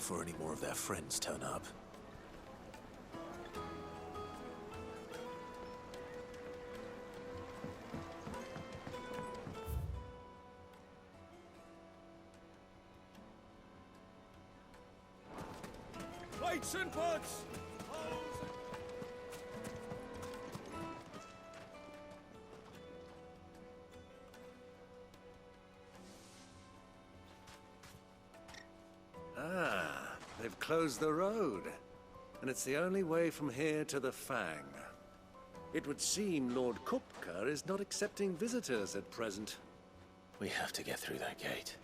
before any more of their friends turn up. Plates and pots! Ah, they've closed the road. And it's the only way from here to the Fang. It would seem Lord Kupka is not accepting visitors at present. We have to get through that gate.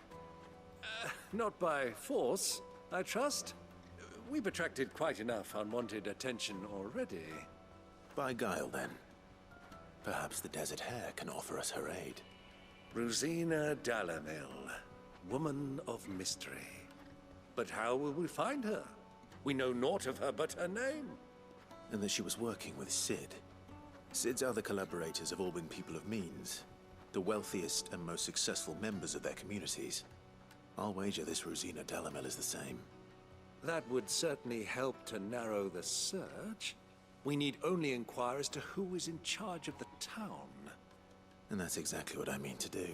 Not by force, I trust. We've attracted quite enough unwanted attention already. By guile, then. Perhaps the Desert Hare can offer us her aid. Rosina Dalamil, woman of mystery. But how will we find her? We know naught of her but her name. And that she was working with Sid. Sid's other collaborators have all been people of means. The wealthiest and most successful members of their communities. I'll wager this Rosina Dalamil is the same. That would certainly help to narrow the search. We need only inquire as to who is in charge of the town. And that's exactly what I mean to do.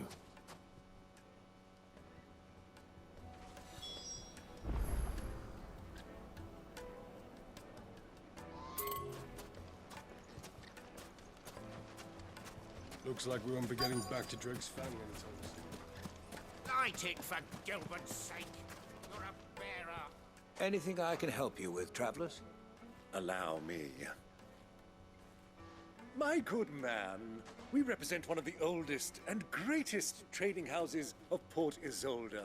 Looks like we won't be getting back to Drake's family anytime I take for Gilbert's sake. You're a bearer. Anything I can help you with, travelers? Allow me. My good man, we represent one of the oldest and greatest trading houses of Port Isolde.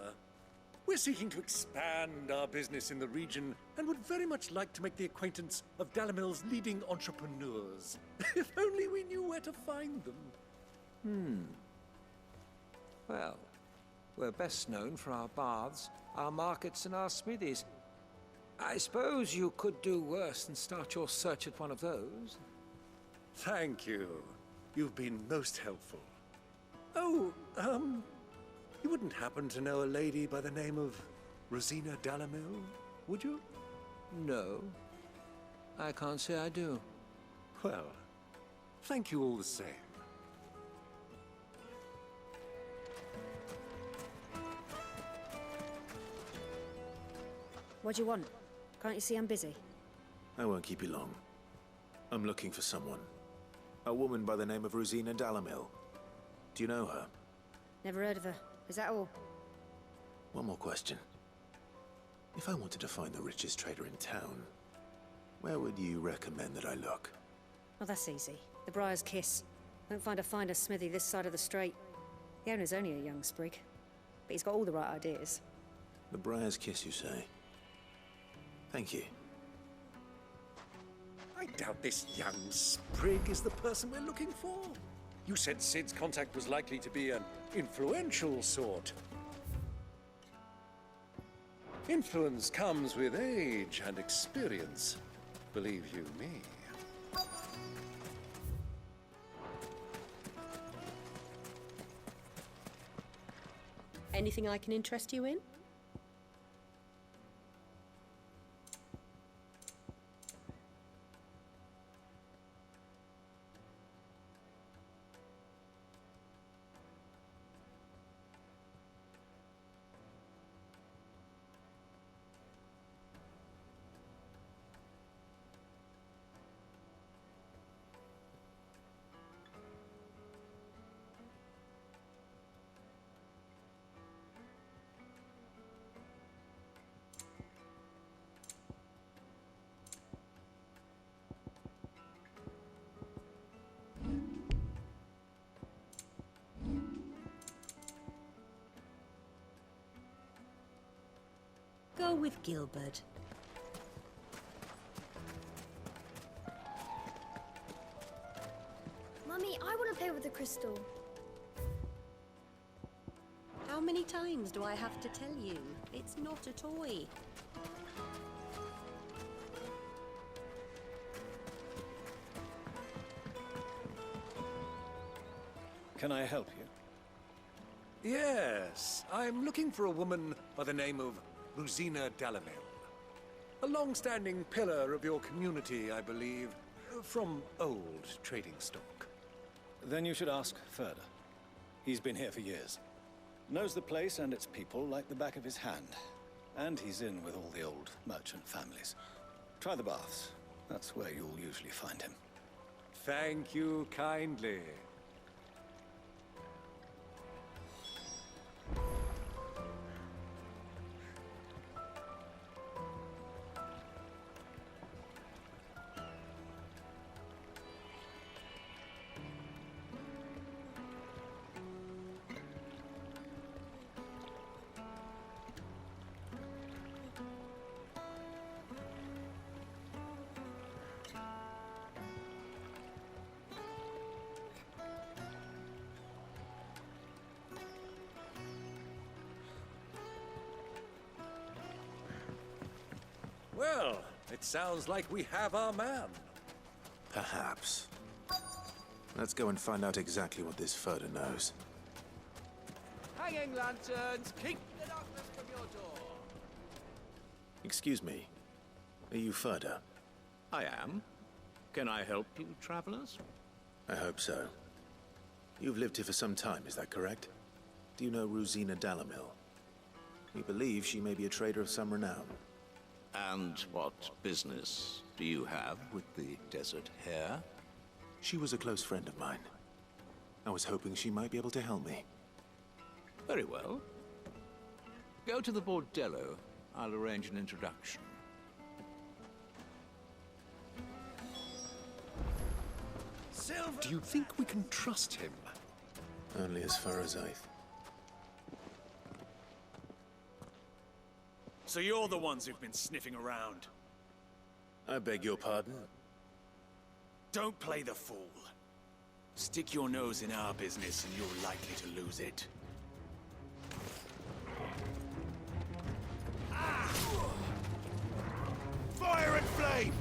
We're seeking to expand our business in the region and would very much like to make the acquaintance of Dalamil's leading entrepreneurs. If only we knew where to find them. Well, we're best known for our baths, our markets, and our smithies. I suppose you could do worse than start your search at one of those. Thank you. You've been most helpful. Oh, you wouldn't happen to know a lady by the name of Rosina Dalamil, would you? No, I can't say I do. Well, thank you all the same. What do you want? Can't you see I'm busy? I won't keep you long. I'm looking for someone. A woman by the name of Rosina Dalamil. Do you know her? Never heard of her. Is that all? One more question. If I wanted to find the richest trader in town, where would you recommend that I look? Oh, that's easy. The Briar's Kiss. Won't find a finer smithy this side of the strait. The owner's only a young sprig, but he's got all the right ideas. The Briar's Kiss, you say? Thank you. I doubt this young sprig is the person we're looking for. You said Sid's contact was likely to be an influential sort. Influence comes with age and experience, believe you me. Anything I can interest you in? Go with Gilbert. Mummy, I want to play with the crystal. How many times do I have to tell you? It's not a toy. Can I help you? Yes, I'm looking for a woman by the name of Rosina Dalamil. A long-standing pillar of your community, I believe, from old trading stock. Then you should ask Ferda. He's been here for years. Knows the place and its people like the back of his hand. And he's in with all the old merchant families. Try the baths. That's where you'll usually find him. Thank you kindly. Well, it sounds like we have our man. Perhaps. Let's go and find out exactly what this Ferda knows. Hanging lanterns, keep the darkness from your door. Excuse me. Are you Ferda? I am. Can I help you, travelers? I hope so. You've lived here for some time, is that correct? Do you know Rosina Dalamil? We believe she may be a trader of some renown. And what business do you have with the desert hare? She was a close friend of mine. I was hoping she might be able to help me. Very well. Go to the bordello. I'll arrange an introduction. Do you think we can trust him? Only as far as I... So you're the ones who've been sniffing around. I beg your pardon? Don't play the fool. Stick your nose in our business and you're likely to lose it. Fire and flame!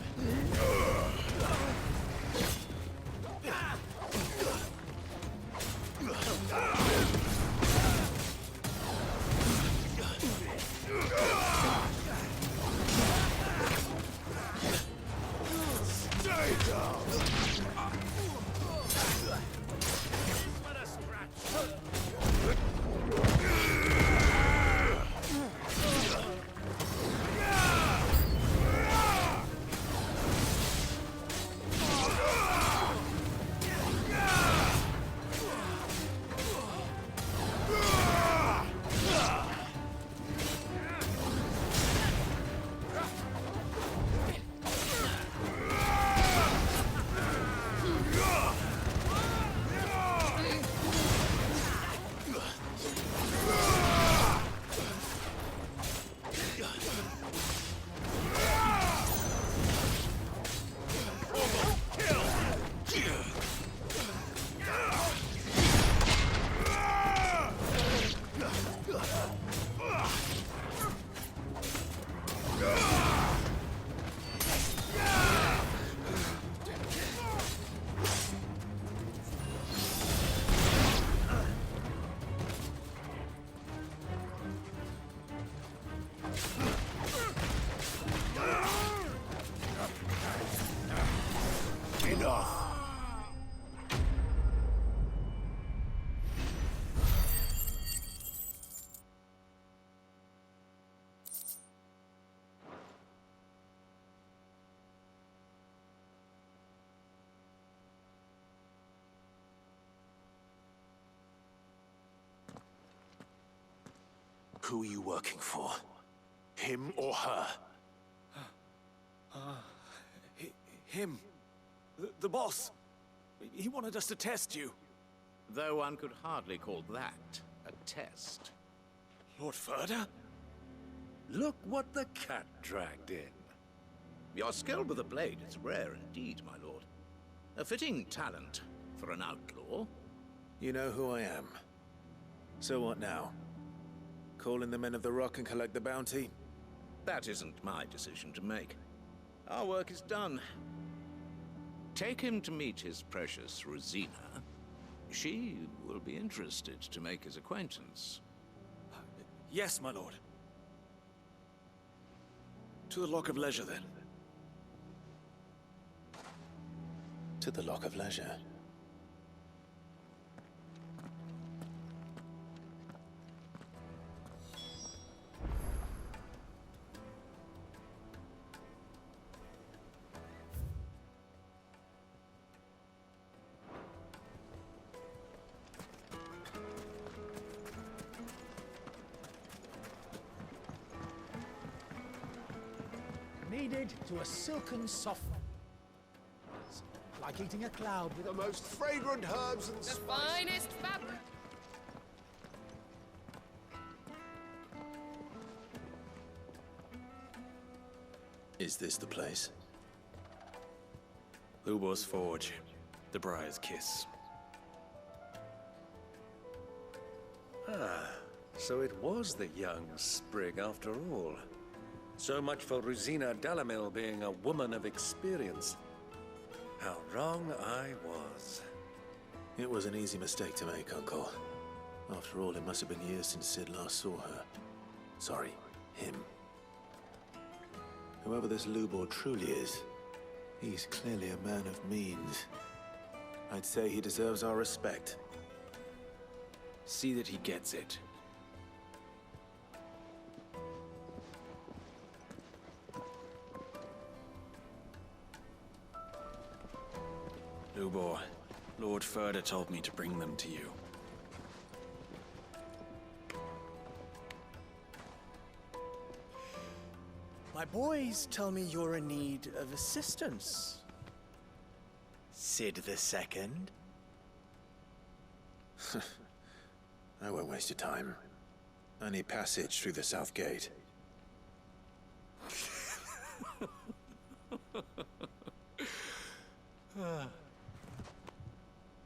Who are you working for? Him or her? Him. The boss. He wanted us to test you. Though one could hardly call that a test. Lord Ferda? Look what the cat dragged in. Your skill with a blade is rare indeed, my lord. A fitting talent for an outlaw. You know who I am. So what now? Call in the Men of the Rock and collect the bounty? That isn't my decision to make. Our work is done. Take him to meet his precious Rosina. She will be interested to make his acquaintance. Yes, my lord. To the Lock of Leisure, then. To the Lock of Leisure. Kneaded to a silken soft. Like eating a cloud with The most fragrant herbs and spices. Finest fabric. Is this the place? Lubor's Forge. The Briar's Kiss. Ah, so it was the young sprig after all. So much for Rosina Dalamil being a woman of experience. How wrong I was. It was an easy mistake to make, Uncle. After all, it must have been years since Sid last saw her. Sorry, him. Whoever this Lubor truly is, he's clearly a man of means. I'd say he deserves our respect. See that he gets it. Lubor, Lord Furder told me to bring them to you. My boys tell me you're in need of assistance. Sid the Second? I won't waste your time. I need passage through the south gate.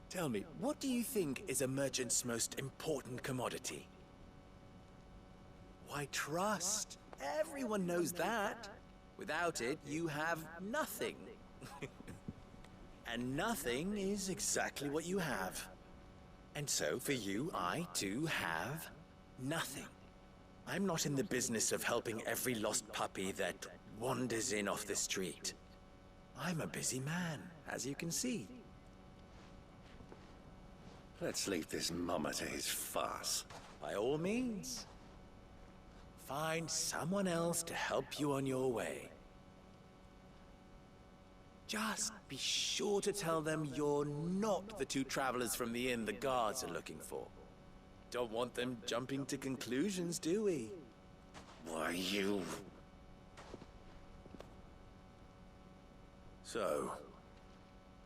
Tell me, what do you think is a merchant's most important commodity? Why, trust. Everyone knows that. Without it, you have nothing. And nothing is exactly what you have. And so, for you, I, too, have nothing. I'm not in the business of helping every lost puppy that wanders in off the street. I'm a busy man, as you can see. Let's leave this mama to his farce. By all means. Find someone else to help you on your way. Just be sure to tell them you're not the two travelers from the inn the guards are looking for. Don't want them jumping to conclusions, do we? Why, you... So,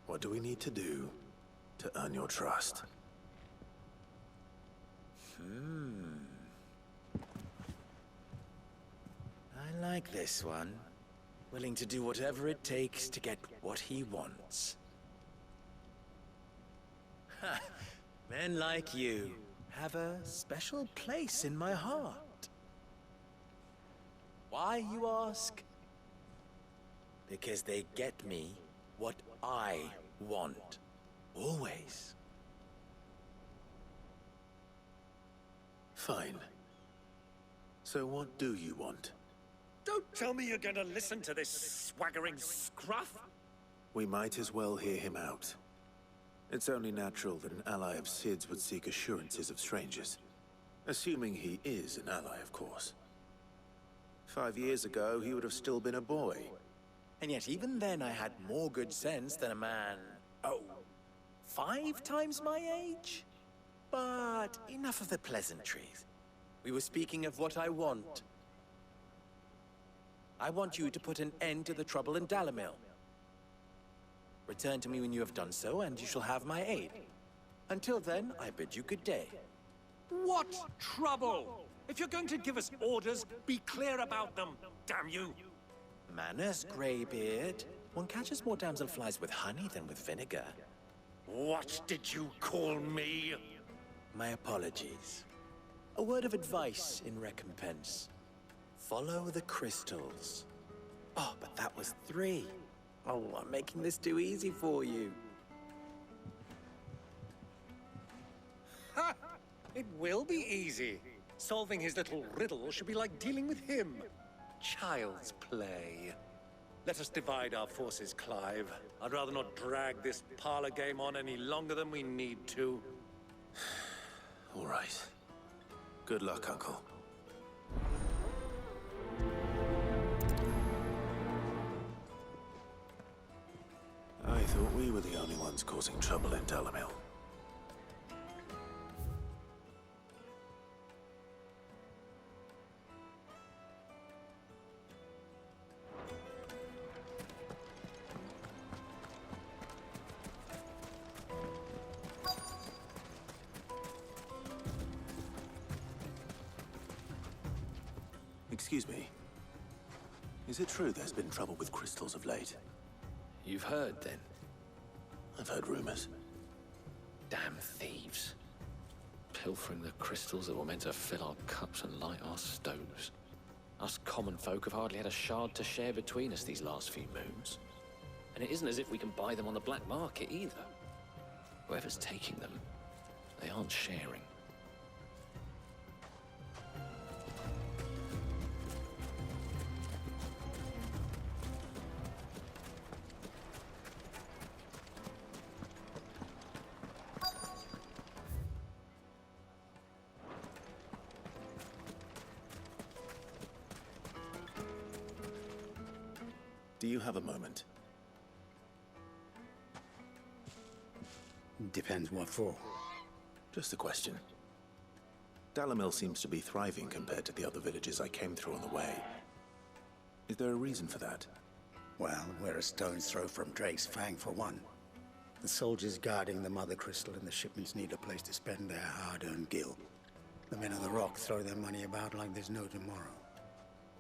what do we need to do to earn your trust? I like this one. Willing to do whatever it takes to get what he wants. Ha! Men like you have a special place in my heart. Why, you ask? Because they get me what I want. Always. Fine. So what do you want? Don't tell me you're going to listen to this swaggering scruff. We might as well hear him out. It's only natural that an ally of Sid's would seek assurances of strangers. Assuming he is an ally, of course. 5 years ago, he would have still been a boy. And yet even then I had more good sense than a man, 5 times my age? But enough of the pleasantries. We were speaking of what I want. I want you to put an end to the trouble in Dalamil. Return to me when you have done so, and you shall have my aid. Until then, I bid you good day. What trouble? If you're going to give us orders, be clear about them, damn you! Manners, Greybeard. One catches more damselflies with honey than with vinegar. What did you call me? My apologies. A word of advice in recompense. Follow the crystals. Oh, but that was 3. Oh, I'm making this too easy for you. Ha! It will be easy. Solving his little riddle should be like dealing with him. child's play. Let us divide our forces, Clive. I'd rather not drag this parlor game on any longer than we need to. All right. Good luck, Uncle. I thought we were the only ones causing trouble in Dalamil. Excuse me. Is it true there's been trouble with crystals of late? You've heard, then? I've heard rumors. Damn thieves. Pilfering the crystals that were meant to fill our cups and light our stoves. Us common folk have hardly had a shard to share between us these last few moons. And it isn't as if we can buy them on the black market, either. Whoever's taking them, they aren't sharing. Do you have a moment? Depends what for. Just a question. Dalamil seems to be thriving compared to the other villages I came through on the way. Is there a reason for that? Well, we're a stone's throw from Drake's Fang, for one. The soldiers guarding the Mother Crystal and the shipments need a place to spend their hard-earned gil. The men of the Rock throw their money about like there's no tomorrow.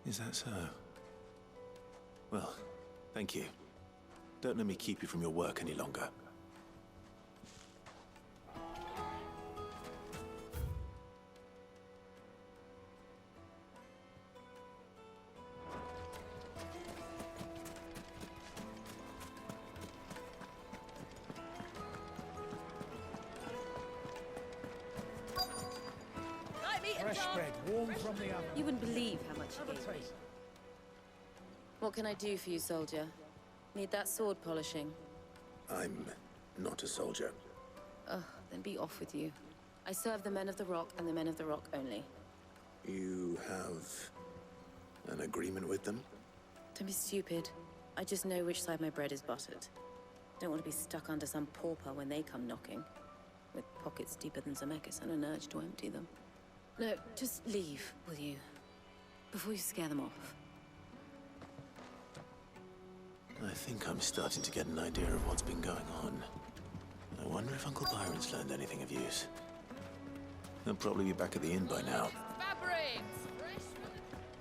Is that so? Well, thank you. Don't let me keep you from your work any longer. Fresh bread, warm from the oven. You wouldn't believe how much he gave me. What can I do for you, soldier? Need that sword polishing? I'm not a soldier. Ugh, then be off with you. I serve the men of the Rock and the men of the Rock only. You have an agreement with them? Don't be stupid. I just know which side my bread is buttered. Don't want to be stuck under some pauper when they come knocking. With pockets deeper than Zemeckis and an urge to empty them. No, just leave, will you? Before you scare them off. I think I'm starting to get an idea of what's been going on. I wonder if Uncle Byron's learned anything of use. He'll probably be back at the inn by now.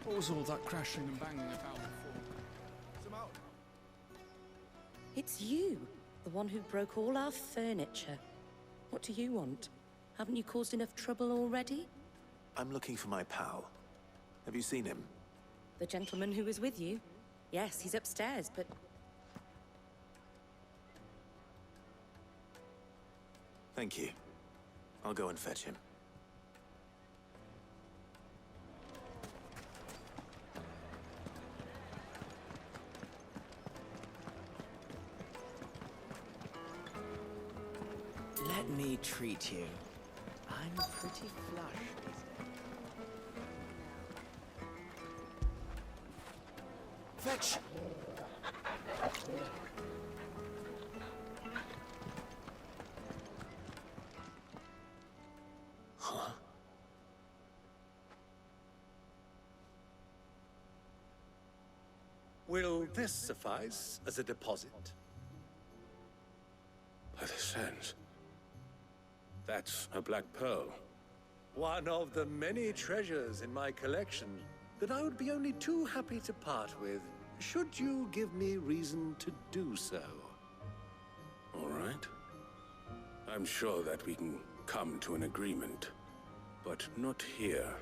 What was all that crashing and banging about before? It's you, the one who broke all our furniture. What do you want? Haven't you caused enough trouble already? I'm looking for my pal. Have you seen him? The gentleman who was with you? Yes, he's upstairs, but... Thank you. I'll go and fetch him. Let me treat you. I'm pretty flush these days. Fetch! Huh? Will this suffice as a deposit? By the sands. That's a black pearl. One of the many treasures in my collection that I would be only too happy to part with, should you give me reason to do so. All right. I'm sure that we can come to an agreement, but not here.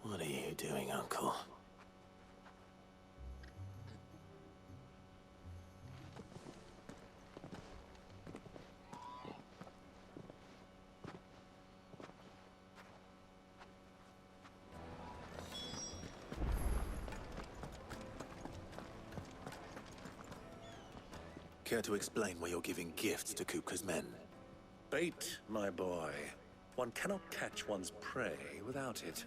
What are you doing, Uncle? Care to explain why you're giving gifts to Kupka's men? Bait, my boy. One cannot catch one's prey without it.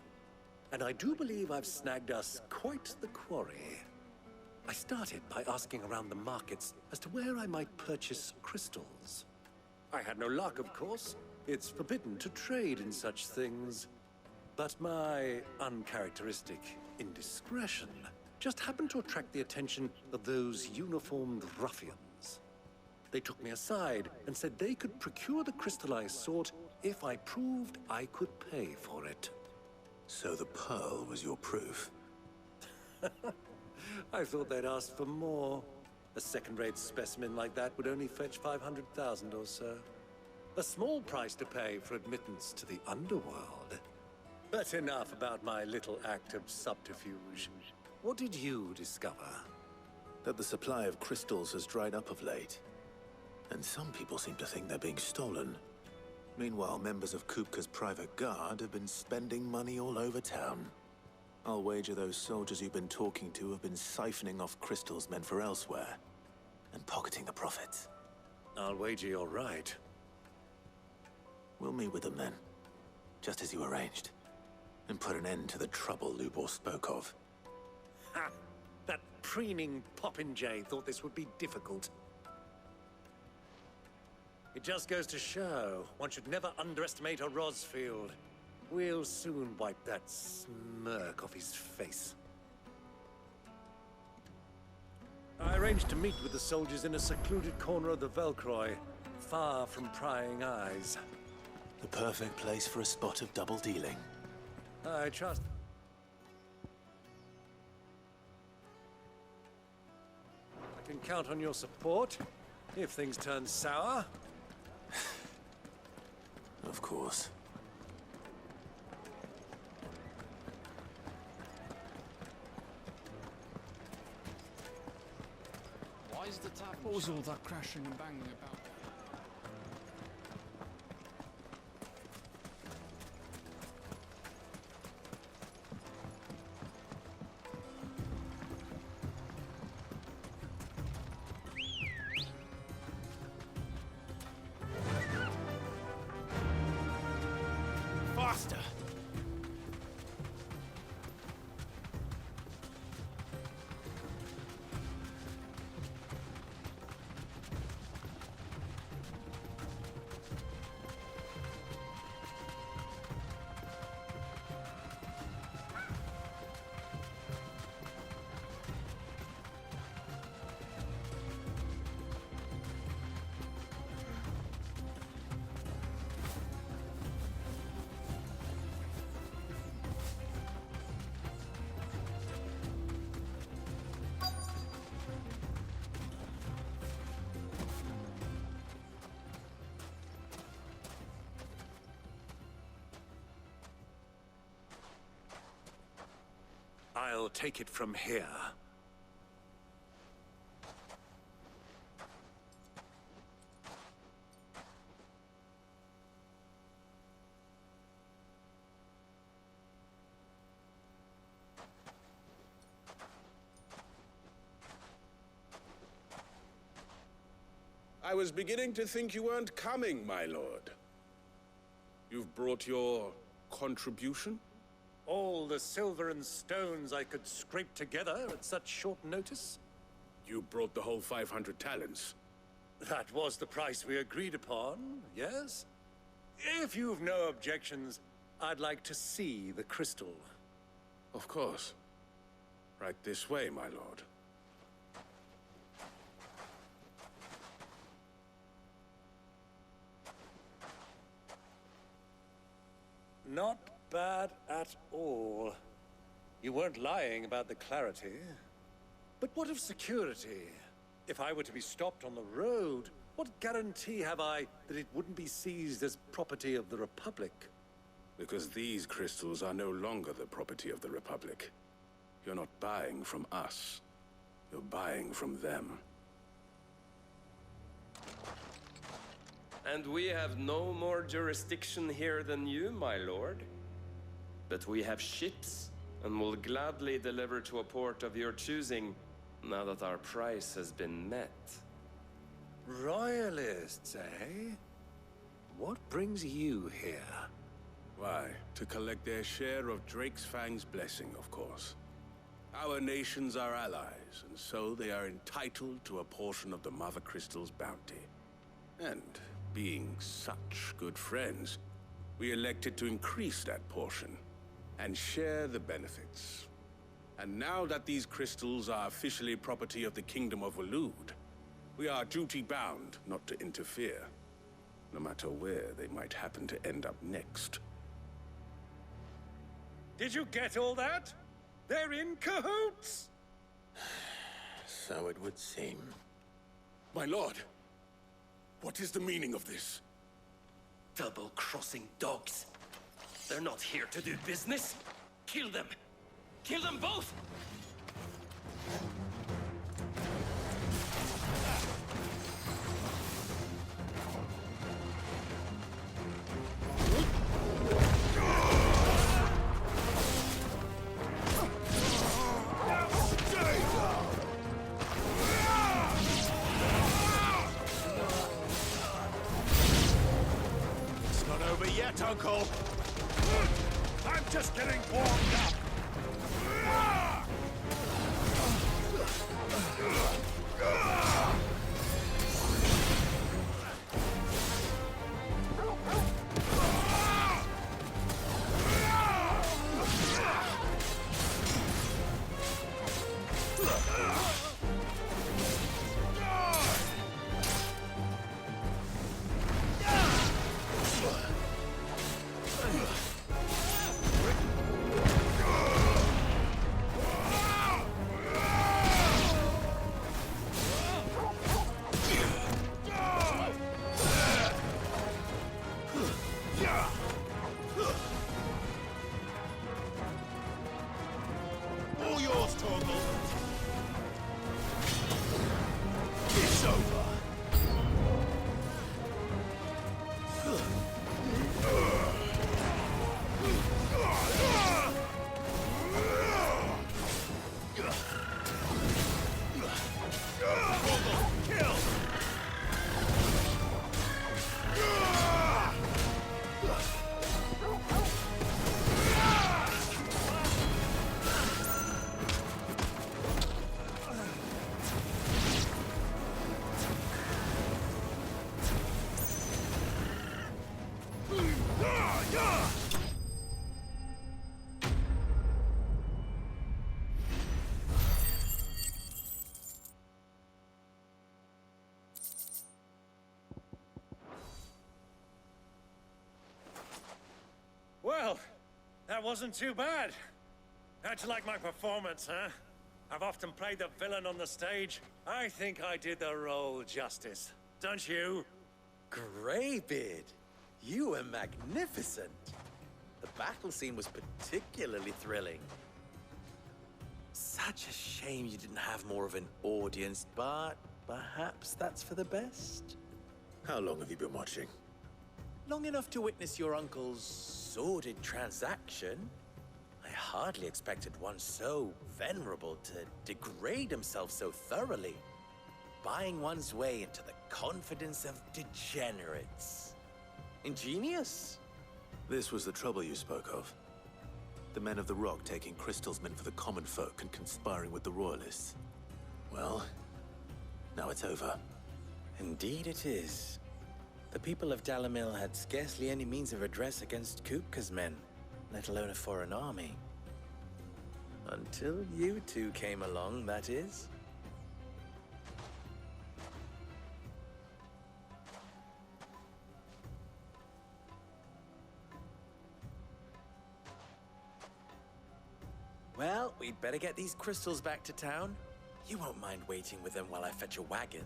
And I do believe I've snagged us quite the quarry. I started by asking around the markets as to where I might purchase crystals. I had no luck, of course. It's forbidden to trade in such things. But my uncharacteristic indiscretion just happened to attract the attention of those uniformed ruffians. They took me aside and said they could procure the crystal I sought if I proved I could pay for it. So the pearl was your proof? I thought they'd asked for more. A second-rate specimen like that would only fetch 500,000 or so. A small price to pay for admittance to the underworld. But enough about my little act of subterfuge. What did you discover? That the supply of crystals has dried up of late. And some people seem to think they're being stolen. Meanwhile, members of Kupka's private guard have been spending money all over town. I'll wager those soldiers you've been talking to have been siphoning off crystals meant for elsewhere, and pocketing the profits. I'll wager you're right. We'll meet with them then, just as you arranged, and put an end to the trouble Lubor spoke of. Ha! That preening popinjay thought this would be difficult. It just goes to show, one should never underestimate a Rosfield. We'll soon wipe that smirk off his face. I arranged to meet with the soldiers in a secluded corner of the Velcroy, far from prying eyes. The perfect place for a spot of double dealing. I trust... I can count on your support, if things turn sour. Of course. Why is the tap? What was all that crashing and banging about? Faster! I'll take it from here. I was beginning to think you weren't coming, my lord. You've brought your contribution? All the silver and stones I could scrape together at such short notice? You brought the whole 500 talents. That was the price we agreed upon, yes? If you've no objections, I'd like to see the crystal. Of course. Right this way, my lord. Not bad at all. You weren't lying about the clarity. But what of security? If I were to be stopped on the road, what guarantee have I that it wouldn't be seized as property of the Republic? Because these crystals are no longer the property of the Republic. You're not buying from us. You're buying from them. And we have no more jurisdiction here than you, my lord. But we have ships, and will gladly deliver to a port of your choosing, now that our price has been met. Royalists, eh? What brings you here? Why, to collect their share of Drakesfang's blessing, of course. Our nations are allies, and so they are entitled to a portion of the Mother Crystal's bounty. And, being such good friends, we elected to increase that portion and share the benefits. And now that these crystals are officially property of the Kingdom of Waloed, we are duty-bound not to interfere, no matter where they might happen to end up next. Did you get all that? They're in cahoots! So it would seem. My lord, what is the meaning of this? Double-crossing dogs. They're not here to do business. Kill them! Kill them both! It's not over yet, Uncle! I'm just getting warmed up! All yours, Torgal! It's over! Well, that wasn't too bad. How'd you like my performance, huh? I've often played the villain on the stage. I think I did the role justice. Don't you? Greybeard, you were magnificent. The battle scene was particularly thrilling. Such a shame you didn't have more of an audience, but perhaps that's for the best. How long have you been watching? Long enough to witness your uncle's sordid transaction. I hardly expected one so venerable to degrade himself so thoroughly, buying one's way into the confidence of degenerates. Ingenious. This was the trouble you spoke of. The men of the Rock taking crystals meant for the common folk and conspiring with the Royalists. Well, now it's over. Indeed it is. The people of Dalamil had scarcely any means of redress against Kupka's men, let alone a foreign army. Until you two came along, that is. Well, we'd better get these crystals back to town. You won't mind waiting with them while I fetch a wagon.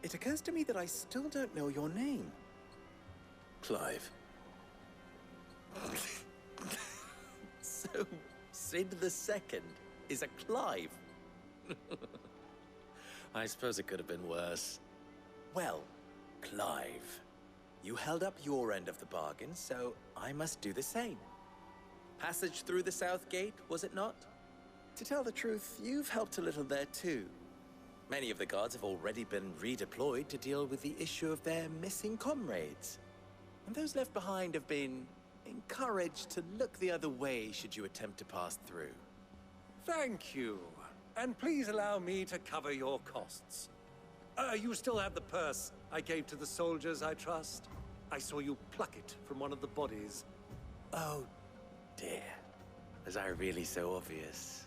It occurs to me that I still don't know your name. Clive. So, Sid the Second is a Clive? I suppose it could have been worse. Well, Clive, you held up your end of the bargain, so I must do the same. Passage through the south gate, was it not? To tell the truth, you've helped a little there too. Many of the guards have already been redeployed to deal with the issue of their missing comrades. And those left behind have been encouraged to look the other way should you attempt to pass through. Thank you. And please allow me to cover your costs. You still have the purse I gave to the soldiers, I trust? I saw you pluck it from one of the bodies. Oh, dear. Was I really so obvious?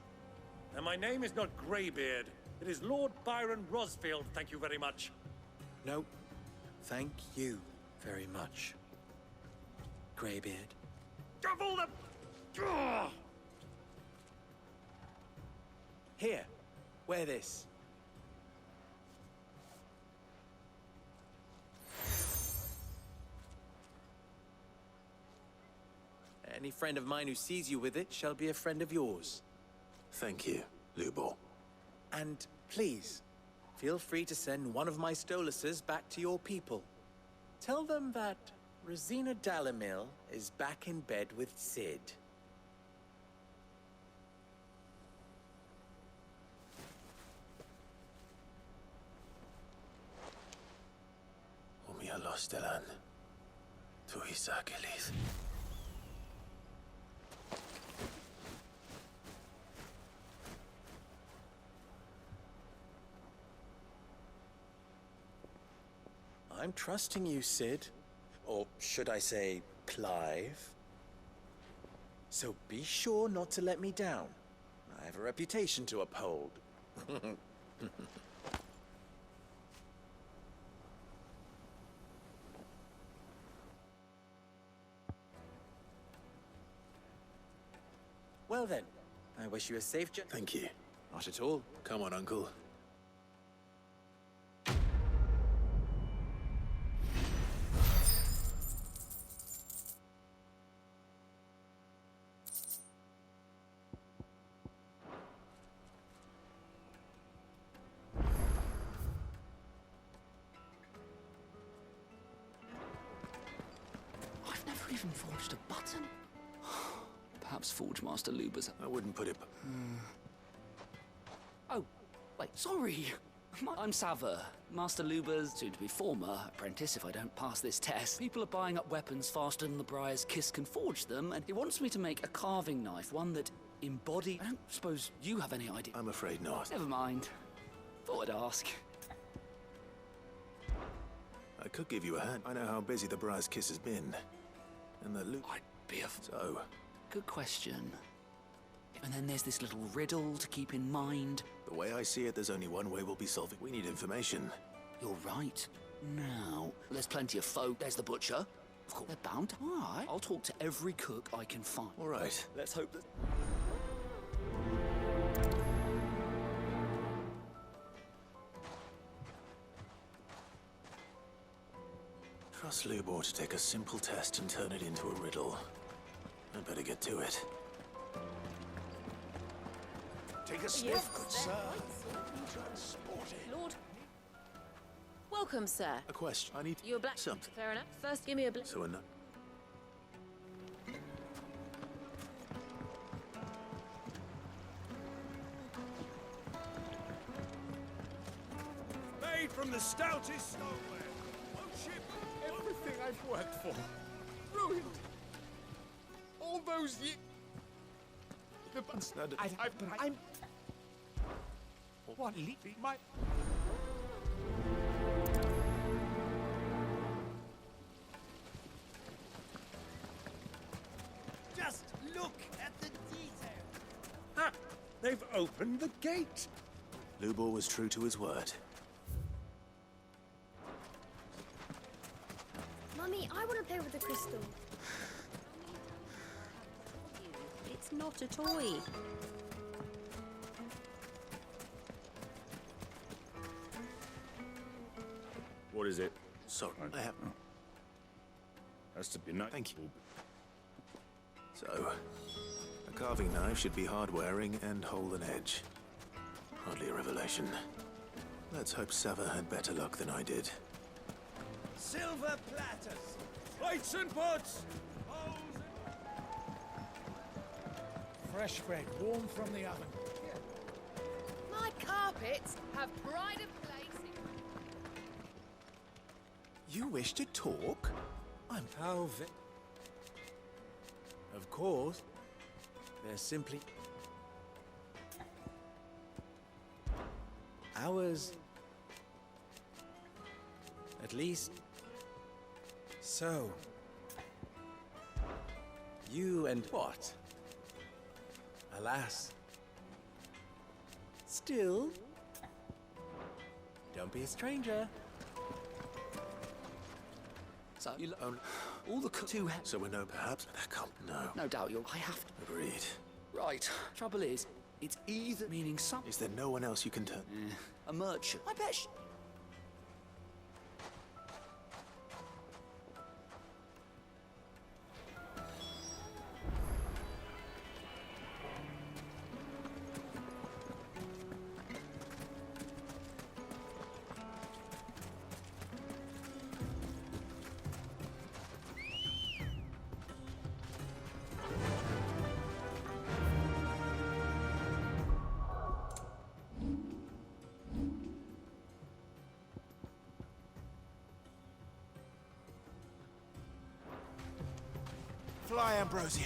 And my name is not Greybeard. It is Lord Byron Rosfield, thank you very much. No, thank you very much, Greybeard. Double the... Ugh! Here, wear this. Any friend of mine who sees you with it shall be a friend of yours. Thank you, Lubor. And please, feel free to send one of my Stoluses back to your people. Tell them that Rosina Dalamil is back in bed with Sid. Umia lostelan. Tu isakelis. I'm trusting you, Sid. Or should I say, Clive? So be sure not to let me down. I have a reputation to uphold. Well then, I wish you a safe journey. Thank you. Not at all. Come on, Uncle. I've never even forged a button. Perhaps Forge Master Luber's... I wouldn't put it... Oh, wait, sorry. I'm Saver, Master Luber's soon-to-be former apprentice if I don't pass this test. People are buying up weapons faster than the Briar's Kiss can forge them, and he wants me to make a carving knife, one that embodies... I don't suppose you have any idea. I'm afraid not. Never mind. Thought I'd ask. I could give you a hand. I know how busy the Briar's Kiss has been. And the loot... I'd be a... So... Good question. And then there's this little riddle to keep in mind. The way I see it, there's only one way we'll be solving. We need information. You're right. Now, there's plenty of folk. There's the butcher. Of course, they're bound. All right. I'll talk to every cook I can find. All right. Let's hope that... Trust Lubor to take a simple test and turn it into a riddle. I better get to it. Take a sniff, good sir. Transported. Lord. Welcome, sir. A question. I need... You're black. Something. Fair enough. First, give me a... So enough. Made from the stoutest stoneware. One ship. Everything I've worked for. Ruined. All those years. I'm... What? My... Just look at the detail. Ha! They've opened the gate. Lubor was true to his word. Mummy, I want to play with the crystal. It's not a toy. What is it? Sorry, I have... Has to be nice. Thank you. So, a carving knife should be hard-wearing and hold an edge. Hardly a revelation. Let's hope Sava had better luck than I did. Silver platters! Plates and pots! Fresh bread, warm from the oven. My carpets have pride of place in... You wish to talk? I'm how Of course. They're simply... Ours... At least... So... You and what? Alas. Still... Don't be a stranger. So, you own all the two... So we know perhaps... No. No doubt you'll... I have to... Agreed. Right. Trouble is, it's either meaning some... Is there no one else you can turn? A merchant. I bet Fly, Ambrosia.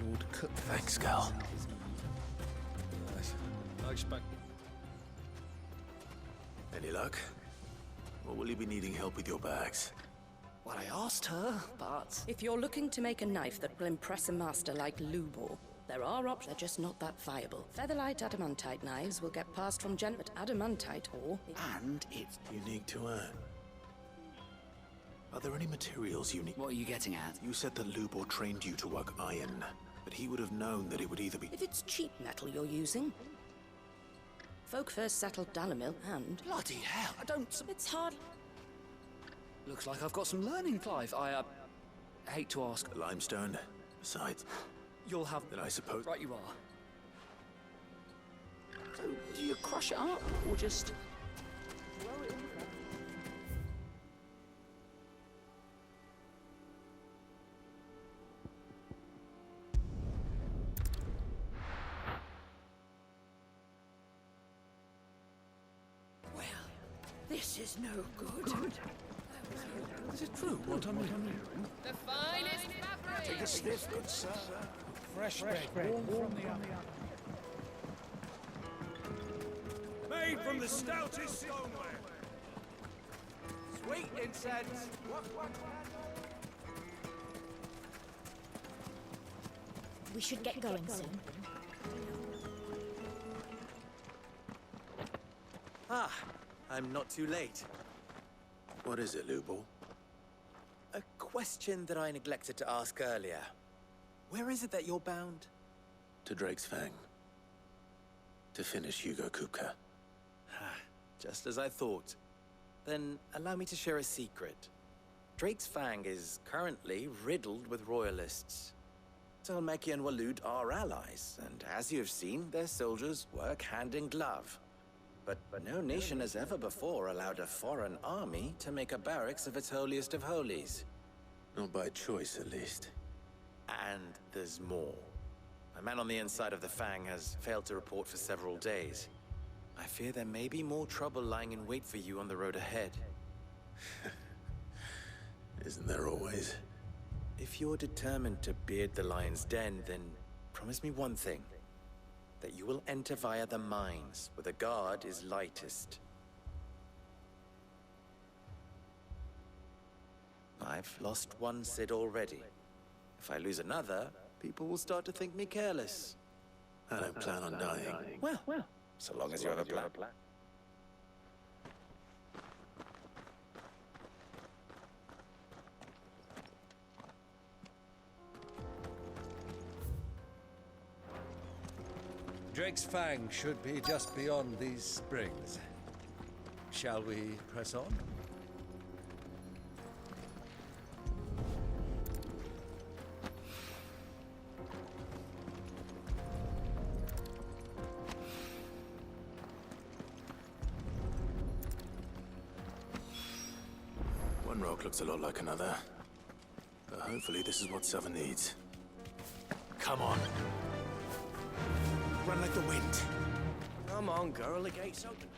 Lord Cook. Thanks, Gal. I expect... Any luck? Or will you be needing help with your bags? Well, I asked her, but... If you're looking to make a knife that will impress a master like Lubor, there are options, they're just not that viable. Featherlight adamantite knives will get passed from but adamantite or... And it's... Unique to earn. Are there any materials you need? What are you getting at? You said that Lubor trained you to work iron, but he would have known that it would either be... If it's cheap metal you're using... Folk first settled Dalamil and... Bloody hell, I don't... It's hard... Looks like I've got some learning, Clive. I hate to ask... Limestone? Besides... You'll have... Then I suppose... Right you are. So, do you crush it up, or just... throw it in there? This is no good. Is it true what I'm hearing? The finest fabric! Take a sniff, good sir. Fresh bread, warm from the oven. Made from the stoutest stoneware. Sweet incense. We should get going soon. Ah, I'm not too late. What is it, Lubor? A question that I neglected to ask earlier. Where is it that you're bound? To Drake's Fang. To finish Hugo Kupka. Just as I thought. Then allow me to share a secret. Drake's Fang is currently riddled with royalists. Talmeki and Waloed are allies, and as you have seen, their soldiers work hand in glove. But no nation has ever before allowed a foreign army to make a barracks of its holiest of holies. Not by choice, at least. And there's more. A man on the inside of the Fang has failed to report for several days. I fear there may be more trouble lying in wait for you on the road ahead. Isn't there always? If you're determined to beard the lion's den, then promise me one thing. That you will enter via the mines, where the guard is lightest. I've lost one Cid already. If I lose another, people will start to think me careless. I don't plan on dying. Well, so long as you have a plan. Drake's Fang should be just beyond these springs. Shall we press on? One rock looks a lot like another. But hopefully this is what Sava needs. Come on. Run like the wind. Come on, girl, the gate's open.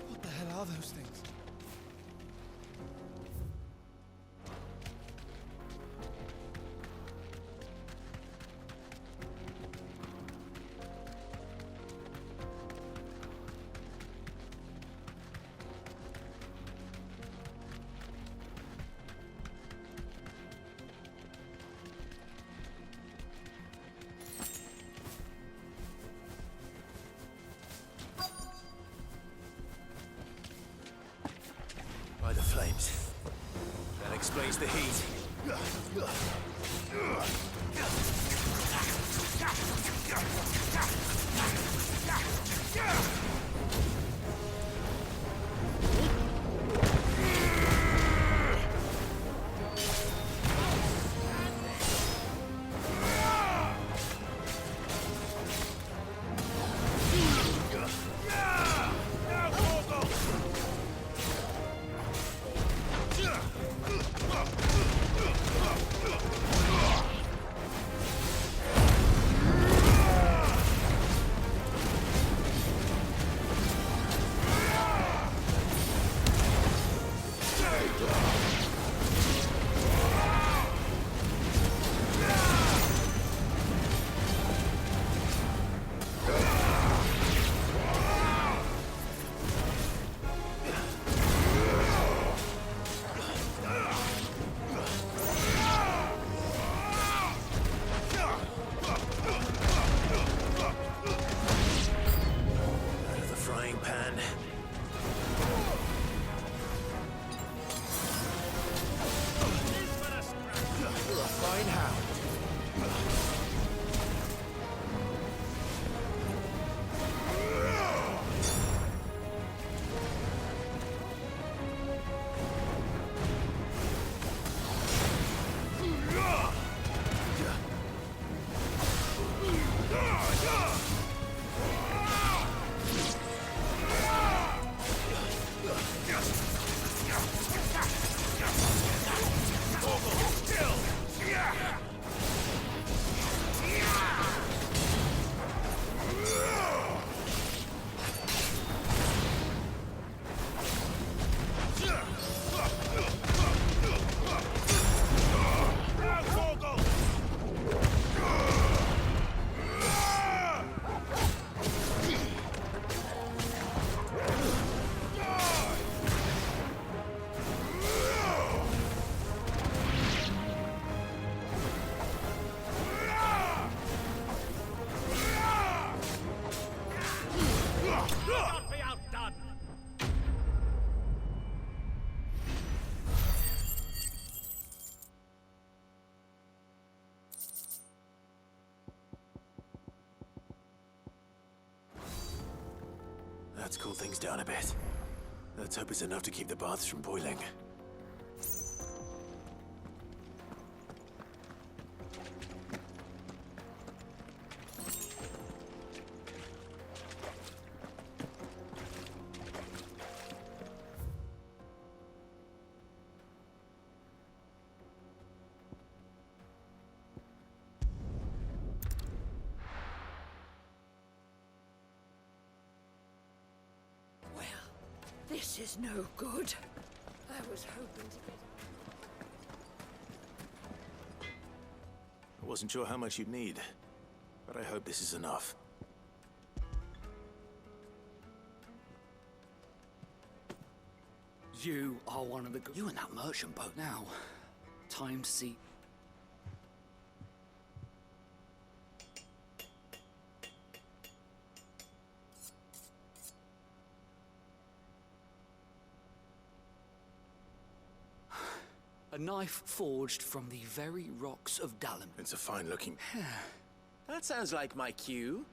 What the hell are those things? By the flames. That explains the heat. Let's cool things down a bit. Let's hope it's enough to keep the baths from boiling. This is no good. I was hoping to get... I wasn't sure how much you'd need, but I hope this is enough. You are one of the... You and that merchant boat now. Time to see... A knife forged from the very rocks of Dalamil. It's a fine-looking... That sounds like my cue.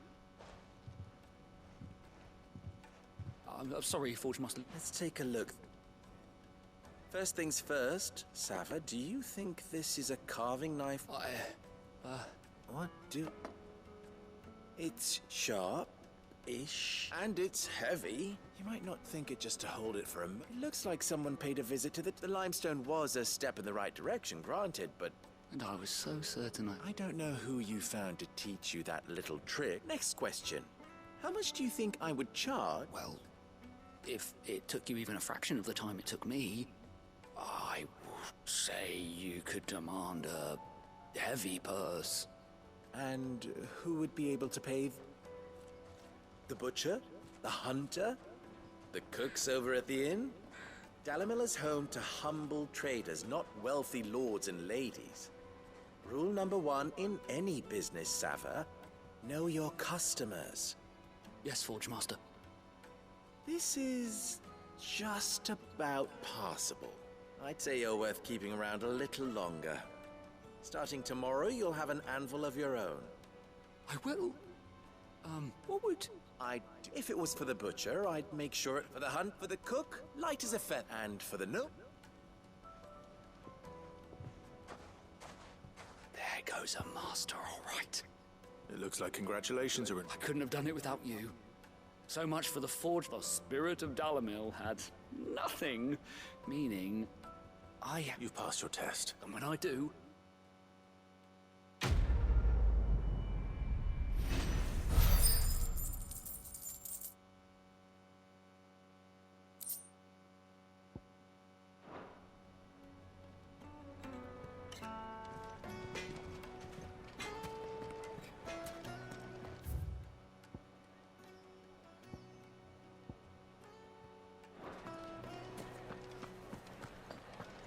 I'm sorry, Forge Master. Let's take a look. First things first, Sava, do you think this is a carving knife? What do... It's sharp-ish, and it's heavy. You might not think it just to hold it for a moment. It looks like someone paid a visit to the limestone was a step in the right direction, granted, but... And I was so certain I don't know who you found to teach you that little trick. Next question. How much do you think I would charge? Well, if it took you even a fraction of the time it took me, I would say you could demand a heavy purse. And who would be able to pay? The butcher? The hunter? The cooks over at the inn? Dalamil is home to humble traders, not wealthy lords and ladies. Rule number 1 in any business, Sava, know your customers. Yes, Forge Master. This is just about passable. I'd say you're worth keeping around a little longer. Starting tomorrow, you'll have an anvil of your own. I will. What would... If it was for the butcher, I'd make sure it for the hunt, for the cook, light as a feather, and for the nook. There goes a master, all right. It looks like congratulations are in... I couldn't have done it without you. So much for the forge. The spirit of Dalamil had nothing, meaning You've passed your test. And when I do...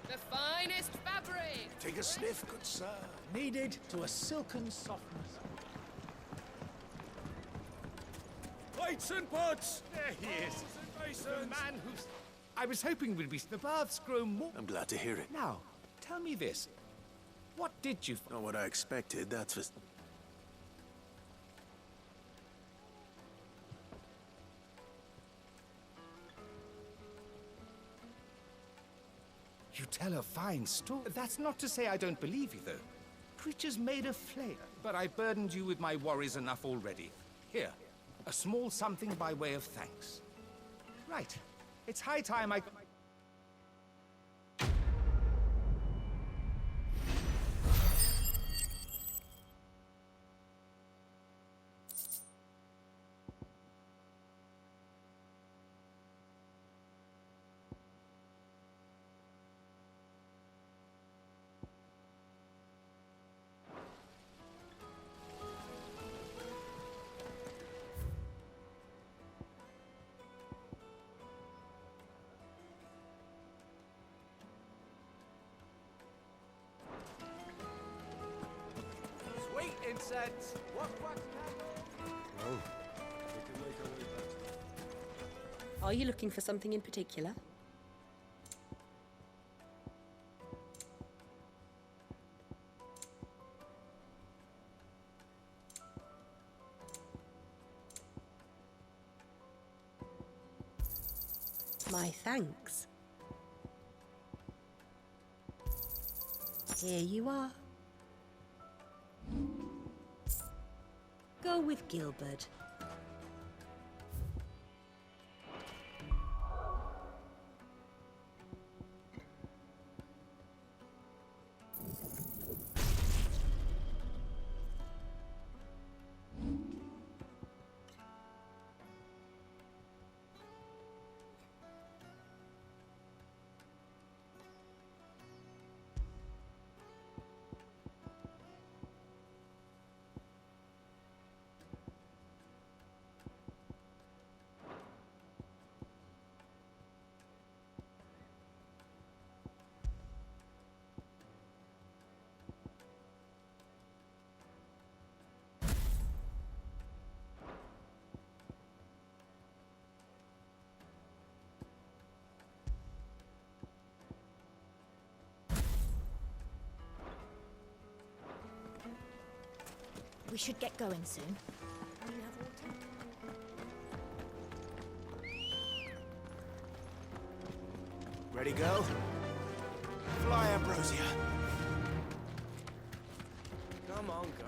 The finest fabric! Take a sniff, good sir. Kneaded to a silken softness. Plates and pots! There he is. The man who's... I was hoping we'd be... The baths grow more... I'm glad to hear it. Now, tell me this. What did you... Not what I expected, that's for... You tell a fine story. That's not to say I don't believe you, though. Creatures made of flame. But I burdened you with my worries enough already. Here, a small something by way of thanks. Right. It's high time I... Sweet incense! Wax candle! Oh, we can make our way back. Are you looking for something in particular? My thanks. Here you are. Go with Gilbert. We should get going soon. Ready, girl? Fly, Ambrosia. Come on, girl.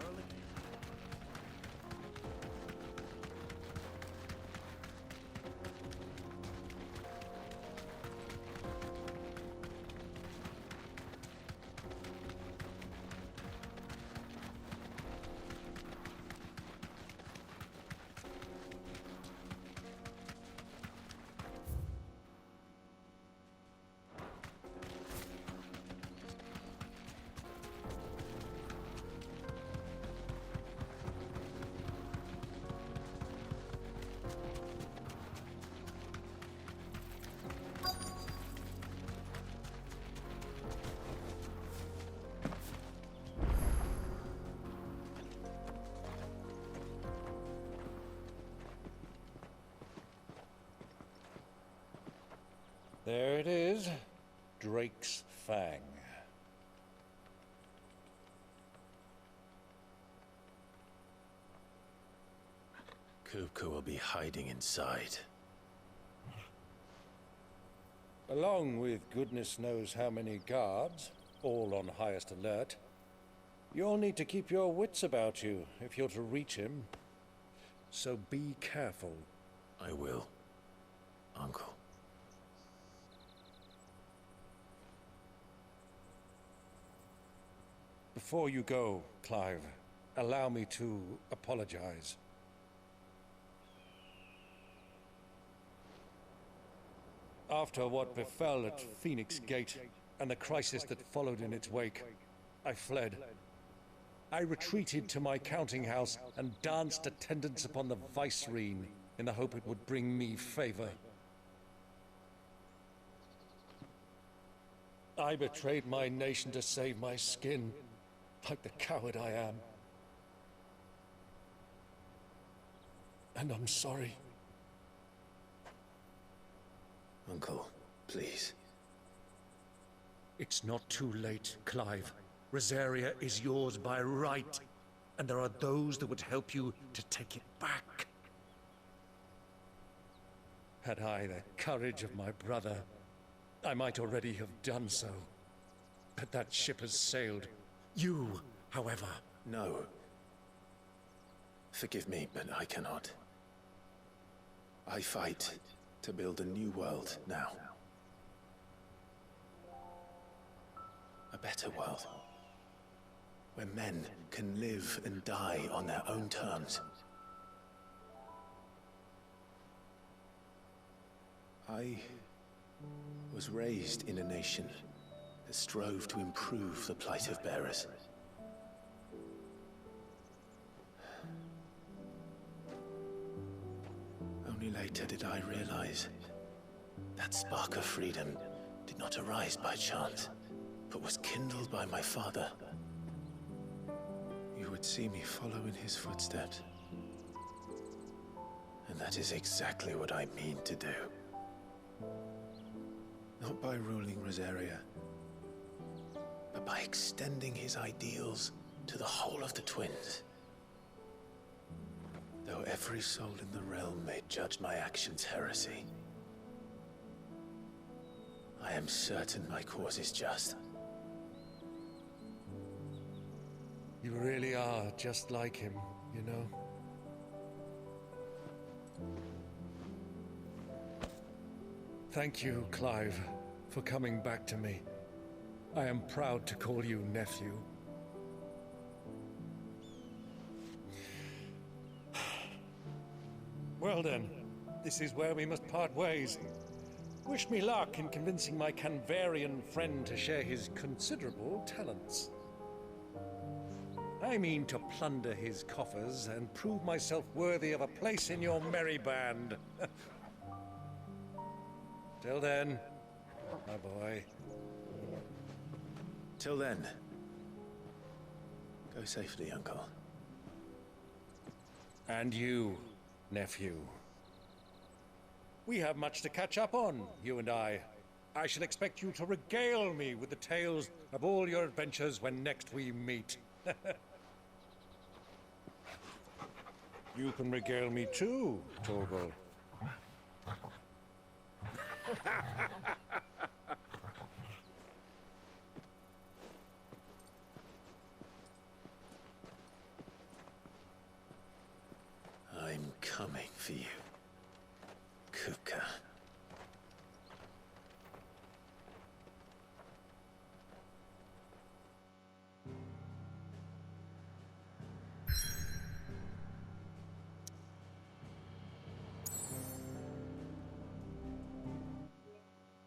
There it is. Drake's Fang. Kupka will be hiding inside. Along with goodness knows how many guards, all on highest alert, you'll need to keep your wits about you if you're to reach him. So be careful. I will, Uncle. Before you go, Clive, allow me to apologize. After what befell at Phoenix Gate and the crisis that followed in its wake, I fled. I retreated to my counting house and danced attendance upon the vicereine in the hope it would bring me favor. I betrayed my nation to save my skin, like the coward I am. And I'm sorry. Uncle, please. It's not too late, Clive. Rosaria is yours by right, and there are those that would help you to take it back. Had I the courage of my brother, I might already have done so. But that ship has sailed. You, however... No. Forgive me, but I cannot. I fight to build a new world now. A better world. Where men can live and die on their own terms. I was raised in a nation that strove to improve the plight of bearers. Only later did I realize that spark of freedom did not arise by chance, but was kindled by my father. You would see me follow in his footsteps. And that is exactly what I mean to do. Not by ruling Rosaria, but by extending his ideals to the whole of the twins. Though every soul in the realm may judge my actions heresy, I am certain my cause is just. You really are just like him, you know? Thank you, Clive, for coming back to me. I am proud to call you nephew. Well then, this is where we must part ways. Wish me luck in convincing my Canvarian friend to share his considerable talents. I mean to plunder his coffers and prove myself worthy of a place in your merry band. Till then, my boy. Till then, go safely, Uncle. And you, nephew. We have much to catch up on, you and I. I shall expect you to regale me with the tales of all your adventures when next we meet. You can regale me too, Torgal. I'm coming for you.